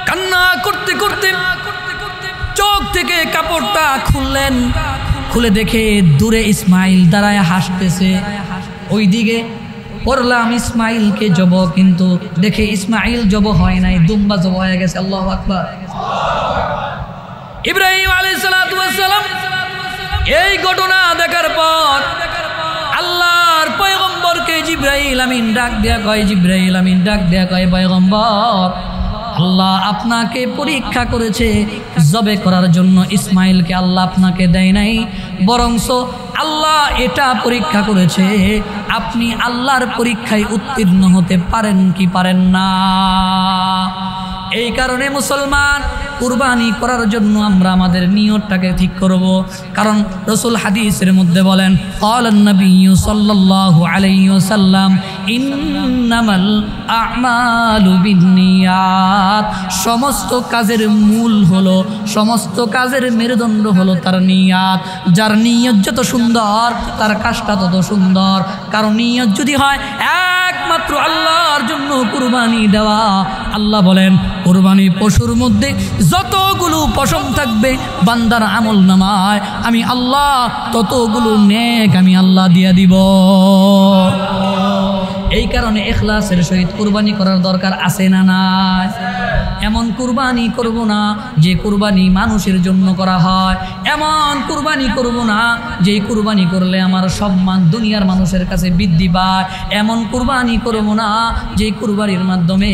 কান্না করতে করতে চোখ থেকে কাপড়টা খুললেন, খুলে দেখে দূরে ইসমাইল দাঁড়ায় হাসতেছে। ওইদিকে করলাম ইসমাইলকে জব, কিন্তু দেখে ইসমাইল জব হয় নাই, দুম্বা জব হয়ে গেছে। আল্লাহু আকবার। ইব্রাহিম আলাইহিস সালাতু ওয়াস সালাম এই ঘটনা দেখার পর আল্লাহর পয়গম্বরকে জিবরাইল আমিন ডাক দেয়া কয়, জিবরাইল আমিন ডাক দেয়া কয়, পয়গম্বর, আল্লাহ আপনাকে পরীক্ষা করেছে জবে করার জন্য। ইসমাইলকে আল্লাহ আপনাকে দেয় নাই, বরংস আল্লাহ এটা পরীক্ষা করেছে আপনি আল্লাহর পরীক্ষায় উত্তীর্ণ হতে পারেন কি পারেন না। এই কারণে মুসলমান, কুরবানি করার জন্য আমরা আমাদের নিয়তটাকে ঠিক করব। কারণ রাসূল হাদিসের মধ্যে বলেন, ক্বালান নবিয়্যু সাল্লাল্লাহু আলাইহি ওয়াসাল্লাম, ইন্নামাল আ'মালু বিন্নিয়াত। সমস্ত কাজের মূল হলো, সমস্ত কাজের মেরুদণ্ড হলো তার নিয়াত। যার নিয়ত যত সুন্দর তার কাজটা তত সুন্দর। কারণ নিয়ত যদি হয় একমাত্র আল্লাহর জন্য কুরবানি দেওয়া, আল্লাহ বলেন কুরবানি পশুর মধ্যে যতগুলো পশম থাকবে বান্দার আমল নামায় আমি আল্লাহ ততগুলো নেক আমি আল্লাহ দিয়ে দিব। এই কারণে ইখলাসের সহিত কুরবানি করার দরকার আছে না নাই? এমন কুরবানি করব না যে কুরবানি মানুষের জন্য করা হয়, এমন কুরবানি করব না যে কুরবানি করলে আমার সম্মান দুনিয়ার মানুষের কাছে বৃদ্ধি পায়, এমন কুরবানি করব না যে কুরবানির মাধ্যমে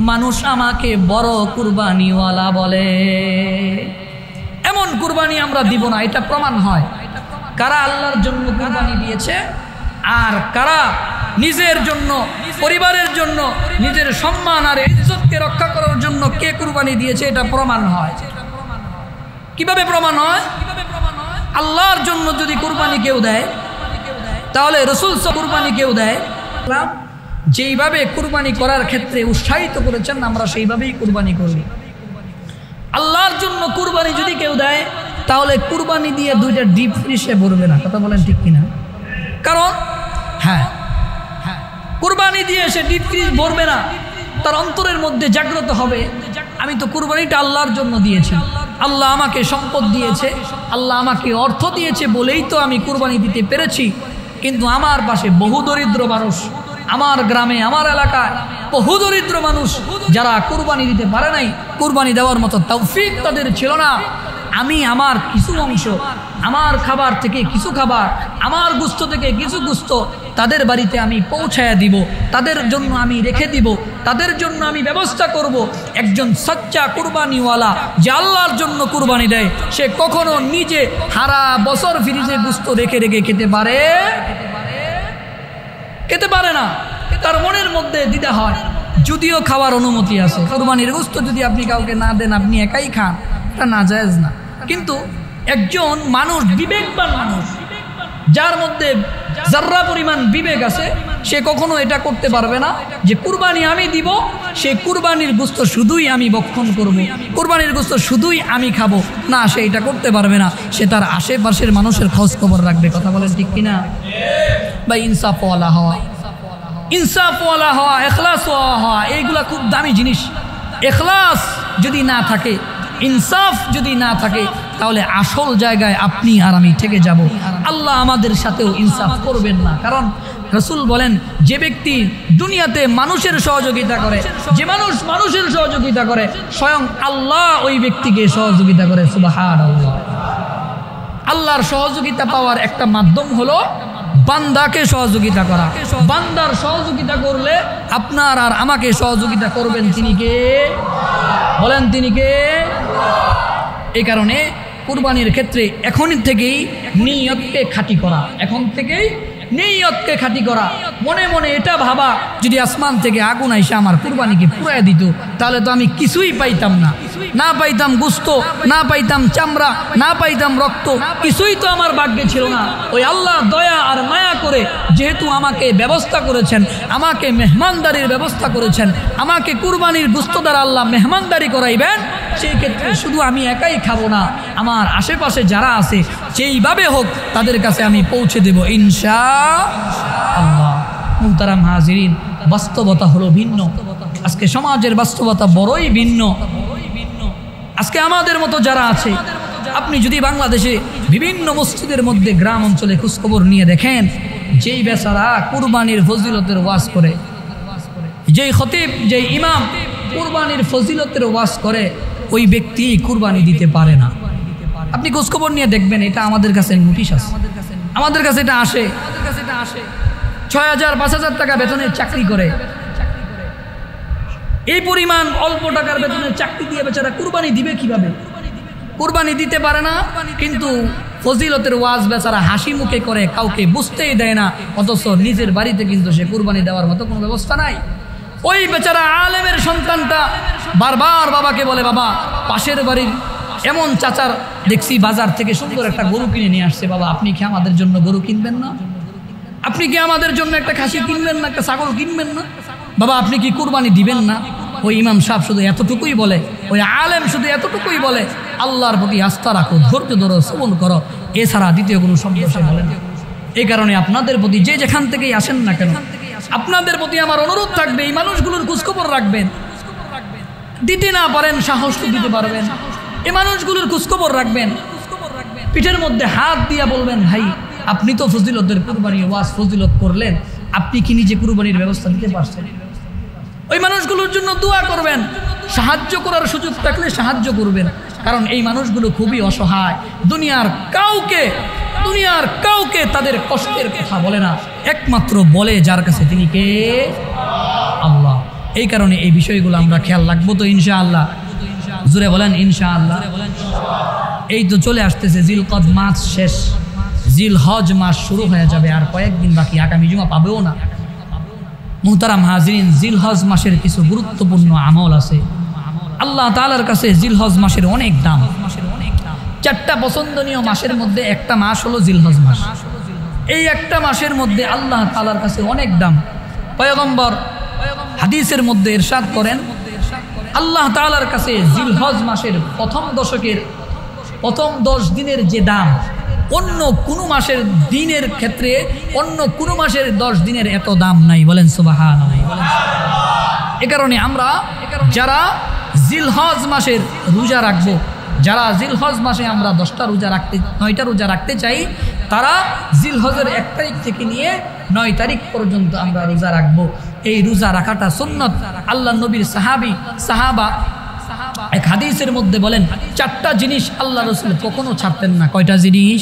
মানুষ আমাকে বড় কুরবানিওয়ালা বলে। এমন কুরবানি আমরা দিব না। এটা প্রমাণ হয় কারা আল্লাহর জন্য কুরবানি দিয়েছে আর কারা নিজের জন্য, পরিবারের জন্য, নিজের সম্মান আর ইজ্জতকে রক্ষা করার জন্য কে কুরবানি দিয়েছে। এটা প্রমাণ হয়। কিভাবে প্রমাণ হয়? আল্লাহর জন্য যদি কুরবানি কেউ দেয়, তাহলে রাসূল কুরবানি কেউ দেয়, যেইভাবে কুরবানি করার ক্ষেত্রে উৎসাহিত করেছেন আমরা সেইভাবেই কুরবানি করব। আল্লাহর জন্য কুরবানি যদি কেউ দেয়, তাহলে কুরবানি দিয়ে দুইটা ডিপ ফ্রিজে ভরবে না। কথা বলেন ঠিক কিনা? কারণ কুরবানি দিয়ে সে ডিপ ফ্রিজ ভরবে না, তার অন্তরের মধ্যে জাগ্রত হবে আমি তো কুরবানিটা আল্লাহর জন্য দিয়েছি, আল্লাহ আমাকে সম্পদ দিয়েছে, আল্লাহ আমাকে অর্থ দিয়েছে বলেই তো আমি কুরবানি দিতে পেরেছি। কিন্তু আমার পাশে বহু দরিদ্র মানুষ, আমার গ্রামে আমার এলাকায় বহু দরিদ্র মানুষ যারা কুরবানি দিতে পারে নাই, কুরবানি দেওয়ার মতো তৌফিক তাদের ছিল না। আমি আমার কিছু অংশ, আমার খাবার থেকে কিছু খাবার, আমার গুস্ত থেকে কিছু গুস্ত তাদের বাড়িতে আমি পৌঁছায়া দিব, তাদের জন্য আমি রেখে দিব, তাদের জন্য আমি ব্যবস্থা করব। একজন সচ্চা কুরবানিওয়ালা যে আল্লাহর জন্য কুরবানি দেয়, সে কখনো নিজে সারা বছর ফ্রিজে গুস্ত রেখে রেখে খেতে পারে না। তার মনের মধ্যে দ্বিধা হয়। যদিও খাওয়ার অনুমতি আছে, কুরবানির গোশত যদি আপনি কাউকে না দেন, আপনি একাই খান, এটা নাজায়েজ না। কিন্তু একজন মানুষ, বিবেকবান মানুষ, যার মধ্যে যার্রা পরিমাণ বিবেক আছে, সে কখনো এটা করতে পারবে না যে কুরবানি আমি দিব, সেই কুরবানির গোশত শুধুই আমি ভক্ষণ করব, কুরবানির গোশত শুধুই আমি খাবো না, সে এটা করতে পারবে না। সে তার আশেপাশের মানুষের খোঁজ খবর রাখবে। কথা বলেন ঠিক কিনা? বা ইনসাফওয়ালা হওয়া, ইনসাফওয়ালা হওয়া, এখলাস হওয়া, এইগুলা খুব দামি জিনিস। এখলাস যদি না থাকে, ইনসাফ যদি না থাকে, তাহলে আসল জায়গায় আপনি আর আমি থেকে যাব। আল্লাহ আমাদের সাথেও ইনসাফ করবেন না। কারণ রাসূল বলেন, যে ব্যক্তি দুনিয়াতে মানুষের সহযোগিতা করে, যে মানুষ মানুষের সহযোগিতা করে, স্বয়ং আল্লাহ ওই ব্যক্তিকে সহযোগিতা করে। সুবহানাল্লাহ। আল্লাহর সহযোগিতা পাওয়ার একটা মাধ্যম হলো বান্দাকে সহযোগিতা করা। বান্দার সহযোগিতা করলে আপনার আর আমাকে সহযোগিতা করবেন তিনি কে? বলেন তিনি কে? এই কারণে কুরবানির ক্ষেত্রে এখন থেকেই নিয়তকে খাঁটি করা, এখন থেকেই নিয়তকে খাঁটি করা। মনে মনে এটা ভাবা, যদি আসমান থেকে আগুন আইসা আমার কুরবানিকে পুরাই দিত, তাহলে তো আমি কিছুই পাইতাম না। না পাইতাম গোশত, না পাইতাম চামড়া, না পাইতাম রক্ত, কিছুই তো আমার ভাগ্যে ছিল না। ওই আল্লাহ দয়া আর মায়া করে যেহেতু আমাকে ব্যবস্থা করেছেন, আমাকে মেহমানদারির ব্যবস্থা করেছেন, আমাকে কুরবানির গোশত দ্বারা আল্লাহ মেহমানদারি করাইবেন, সেই ক্ষেত্রে শুধু আমি একাই খাবো না, আমার আশেপাশে যারা আছে যেইভাবে হোক তাদের কাছে আমি পৌঁছে দেব ইনশাআল্লাহ। মুহতারাম হাজিরিন, বাস্তবতা হলো ভিন্ন। আজকে সমাজের বাস্তবতা বড়ই ভিন্ন। আজকে আমাদের মতো যারা আছে, আপনি যদি বাংলাদেশে বিভিন্ন মসজিদের মধ্যে গ্রাম অঞ্চলে খোঁজখবর নিয়ে দেখেন, যেই বেচারা কুরবানির ফজিলতের ওয়াজ করে, যেই খতিব, যেই ইমাম কুরবানির ফজিলতের ওয়াজ করে, ওই ব্যক্তি কুরবানি দিতে পারে না। আপনি খোঁজখবর নিয়ে দেখবেন, এটা আমাদের কাছে নোটিশ আছে, আমাদের কাছে এটা আসে। ৬,০০০ ৫,০০০ টাকা বেতনের চাকরি করে, এই পরিমাণ অল্প টাকার বেতনের চাকরি দিয়ে বেচারা কুরবানি দিবে কিভাবে? কুরবানি দিতে পারে না। কিন্তু ফজিলতের ওয়াজ বেচারা হাসি মুখে করে, কাউকে বুঝতেই দেয় না, অথচ নিজের বাড়িতে কিন্তু সে কুরবানি দেওয়ার মতো কোনো ব্যবস্থা নাই। ওই বেচারা আলেমের সন্তানটা বারবার বাবাকে বলে, বাবা পাশের বাড়ির এমন চাচার দেখছি বাজার থেকে সুন্দর একটা গরু কিনে নিয়ে আসছে, বাবা আপনি কি আমাদের জন্য গরু কিনবেন না? আপনি কি আমাদের জন্য একটা খাসি কিনবেন না, একটা ছাগল কিনবেন না? বাবা আপনি কি কুরবানি দিবেন না? ওই ইমাম সাহেব শুধু এতটুকুই বলে, ওই আলেম শুধু এতটুকুই বলে, আল্লাহর প্রতি আস্থা রাখো, ধৈর্য ধরো, শ্রবণ করো, এছাড়া দ্বিতীয় কোনো শব্দ সে বলে না। এই কারণে আপনাদের প্রতি যে যেখান থেকেই আসেন না কেন, আপনাদের প্রতি আমার অনুরোধ থাকবে, এই মানুষগুলোর খোঁজখবর রাখবেন। দিতে না পারেন, সাহস তো দিতে পারবেন, এই মানুষগুলোর খোঁজখবর রাখবেন। পিঠের মধ্যে হাত দিয়া বলবেন, ভাই আপনি তো ফজিলতের কুরবানির ওয়াজ ফজিলত করলেন, আপনি কি নিজে কুরবানির ব্যবস্থা দিতে পারছেন? ওই মানুষগুলোর জন্য দোয়া করবেন, সাহায্য করার সুযোগ থাকলে সাহায্য করবেন। কারণ এই মানুষগুলো খুবই অসহায়, দুনিয়ার কাউকে তাদের কষ্টের কথা বলে না, একমাত্র বলে যার কাছে তিনি কে? আল্লাহ। এই কারণে এই বিষয়গুলো আমরা খেয়াল রাখবো তো ইনশাআল্লাহ। জুড়ে বলেন ইনশাআল্লাহ। এই তো চলে আসতেছে জিলকদ মাস শেষ, জিলহজ মাস শুরু হয়ে যাবে, আর কয়েকদিন বাকি, আগামী জুমা পাবেও না। মুহতারাম হাজিরিন, জিলহজ মাসের কিছু গুরুত্বপূর্ণ আমল আছে। আল্লাহ তাআলার কাছে জিলহজ মাসের অনেক দাম। 4টা পছন্দনীয় মাসের মধ্যে একটা মাস হলো জিলহজ মাস। এই একটা মাসের মধ্যে আল্লাহ তাআলার কাছে অনেক দাম। পয়গম্বর হাদিসের মধ্যে ইরশাদ করেন, আল্লাহ তাআলার কাছে জিলহজ মাসের প্রথম দশকের প্রথম 10 দিনের যে দাম, অন্য কোনো মাসের দিনের ক্ষেত্রে অন্য কোনো মাসের 10 দিনের এত দাম নাই। বলেন সুবহানাল্লাহ। এ কারণে আমরা যারা জিলহজ মাসের রোজা রাখবো, যারা জিলহজ মাসে আমরা 10টা রোজা রাখতে 9টা রোজা রাখতে চাই, তারা জিলহজের 1 তারিখ থেকে নিয়ে 9 তারিখ পর্যন্ত আমরা রোজা রাখবো। এই রোজা রাখাটা সুন্নত। আল্লাহ নবীর সাহাবা এক হাদিসের মধ্যে বলেন 4টা জিনিস আল্লাহ রসুল কখনো ছাড়তেন না। কয়টা জিনিস?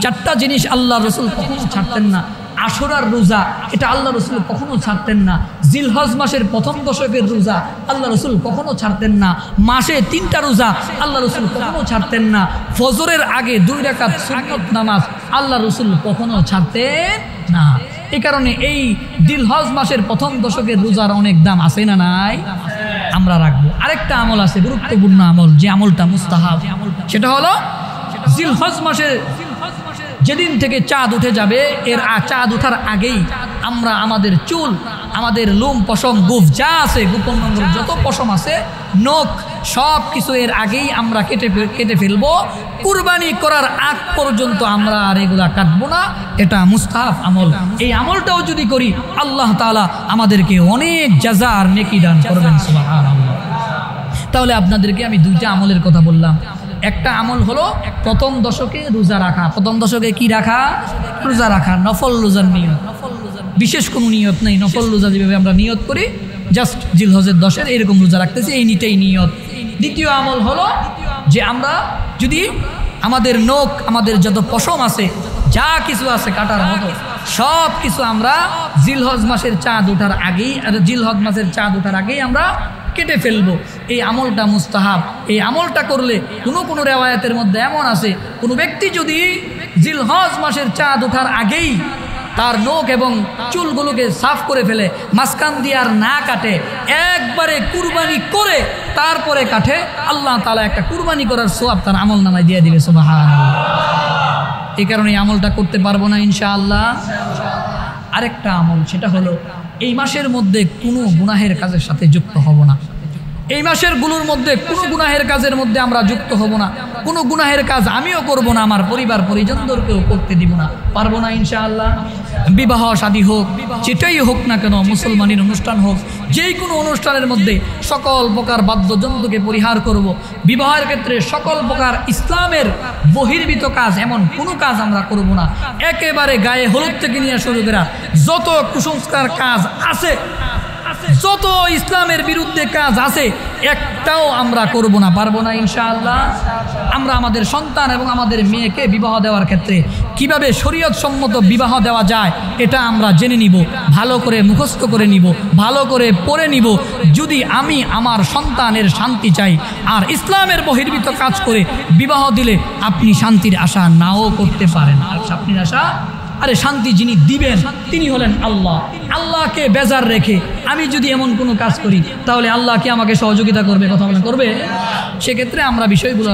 4টা জিনিস আল্লাহ রসুল কখনো ছাড়তেন না। আশুরার রোজা, এটা আল্লাহ রসুল কখনো ছাড়তেন না। জিলহজ মাসের 1ম দশকের রোজা আল্লাহ রসুল কখনো ছাড়তেন না। মাসে 3টা রোজা আল্লাহ রসুল কখনো ছাড়তেন না। ফজরের আগে 2 রাকাত সুন্নত নামাজ আল্লাহ রসুল কখনো ছাড়তেন না। এই কারণে এই জিলহজ মাসের 1ম দশকের রোজার অনেক দাম আছে না নাই? আমরা রাখবো। আরেকটা আমল আছে, গুরুত্বপূর্ণ আমল, যে আমলটা মুস্তাহাব। সেটা হলো জিলহজ মাসের যেদিন থেকে চাঁদ উঠে যাবে, এর চাঁদ ওঠার আগেই আমরা আমাদের চুল, আমাদের লোম, পশম, গোঁফ যা আছে, গোপন অঙ্গ যত পশম আছে, নখ, সব কিছু এর আগেই আমরা কেটে ফেলবো। কুরবানি করার আগ পর্যন্ত আমরা আর এগুলা কাটবো না। এটা মুস্তাহাব আমল। এই আমলটাও যদি করি আল্লাহ তাআলা আমাদেরকে অনেক জাযা আর নেকি দান করবেন, সুবহানাল্লাহ। তাহলে আপনাদেরকে আমি 2টা আমলের কথা বললাম। একটা আমল হলো 1ম দশকে রোজা রাখা। 1ম দশকে কি রাখা? রোজা রাখা। নফল রোজার নিয়ত, বিশেষ কোনো নিয়ত নেই। নফল রোজা যেভাবে আমরা নিয়ত করি, জাস্ট জিলহজের 10-এর এরকম রোজা রাখতেছি, এই নিতেই নিয়ত। দ্বিতীয় আমল হলো যে আমরা যদি আমাদের নখ, আমাদের যত পশম আছে, যা কিছু আছে কাটার মতো, সব কিছু আমরা জিলহজ মাসের চাঁদ ওঠার আগেই আমরা কেটে ফেলবো। এই আমলটা মুস্তাহাব। এই আমলটা করলে কোনো রেওয়ায়াতের মধ্যে এমন আছে, কোনো ব্যক্তি যদি জিলহজ মাসের চাঁদ ওঠার আগেই তার নখ এবং চুলগুলোকে সাফ করে ফেলে, মাঝখান দিয়ে আর না কাটে, একবারে কুরবানি করে তারপরে কাটে, আল্লাহ তাআলা একটা কুরবানি করার সওয়াব তার আমল নামায় দিয়ে দিবে, সুবহানাল্লাহ। এই কারণে এই আমলটা করতে পারবো না ইনশাআল্লাহ। আরেকটা আমল, সেটা হলো এই মাসের মধ্যে কোনো গুনাহের কাজের সাথে যুক্ত হব না। এই মাসের গুলোর মধ্যে কোনো গুনাহের কাজের মধ্যে আমরা যুক্ত হব না। কোনো গুনাহের কাজ আমিও করব না, আমার পরিবার পরিজনদেরকেও করতে দিব না, পারবো না ইনশাআল্লাহ। বিবাহ শাদী হোক, যেটাই হোক না কেন, মুসলমানের অনুষ্ঠান হোক, যেই কোনো অনুষ্ঠানের মধ্যে সকল প্রকার বাদ্যযন্ত্রকে পরিহার করব। বিবাহের ক্ষেত্রে সকল প্রকার ইসলামের বহির্ভূত কাজ, এমন কোনো কাজ আমরা করব না। একেবারে গায়ে হলুদ থেকে নিয়ে শুরু করে যত কুসংস্কার কাজ আছে, যত ইসলামের বিরুদ্ধে কাজ আছে, একটাও আমরা করব না, পারবো না ইনশাআল্লাহ। আমরা আমাদের সন্তান এবং আমাদের মেয়েকে বিবাহ দেওয়ার ক্ষেত্রে কিভাবে শরীয়ত সম্মত বিবাহ দেওয়া যায়, এটা আমরা জেনে নিব, ভালো করে মুখস্থ করে নিব, ভালো করে পড়ে নিব। যদি আমি আমার সন্তানের শান্তি চাই আর ইসলামের বহির্ভূত কাজ করে বিবাহ দিলে আপনি শান্তির আশা নাও করতে পারেন। আর আপনি আশা, আরে শান্তি যিনি দিবেন তিনি হলেন আল্লাহ। আল্লাহকে বেজার রেখে আমি যদি এমন কোনো কাজ করি, তাহলে আল্লাহ কি আমাকে সহযোগিতা করবে? কথা বলেন, করবে? সেক্ষেত্রে আমরা বিষয়গুলো